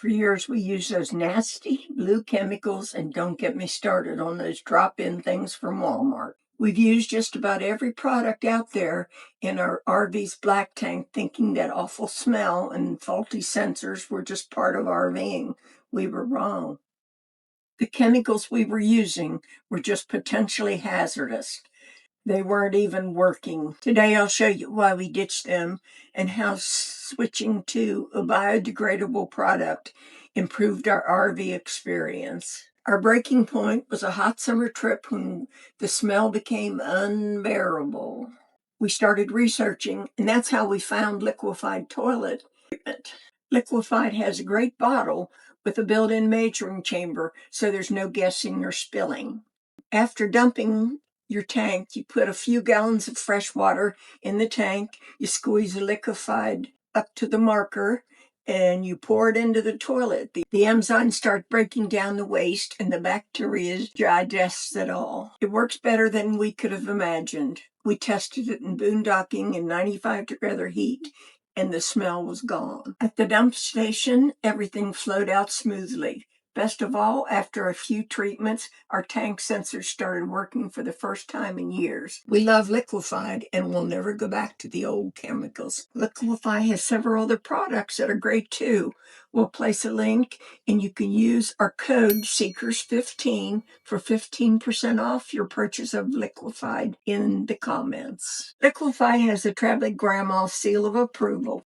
For years, we used those nasty blue chemicals, and don't get me started on those drop-in things from Walmart. We've used just about every product out there in our RV's black tank, thinking that awful smell and faulty sensors were just part of RVing. We were wrong. The chemicals we were using were just potentially hazardous. They weren't even working. Today I'll show you why we ditched them and how switching to a biodegradable product improved our RV experience. Our breaking point was a hot summer trip when the smell became unbearable. We started researching, and that's how we found Liquified Toilet Treatment. Liquified has a great bottle with a built-in measuring chamber, so there's no guessing or spilling. After dumping your tank, you put a few gallons of fresh water in the tank, you squeeze the liquefied up to the marker, and you pour it into the toilet. The enzymes start breaking down the waste, and the bacteria digest it all. It works better than we could have imagined. We tested it in boondocking in 95-degree heat, and the smell was gone. At the dump station, everything flowed out smoothly. Best of all, after a few treatments, our tank sensors started working for the first time in years. We love Liquified and we'll never go back to the old chemicals. Liquified has several other products that are great too. We'll place a link and you can use our code SEEKERS15 for 15% off your purchase of Liquified in the comments. Liquified has a traveling grandma seal of approval.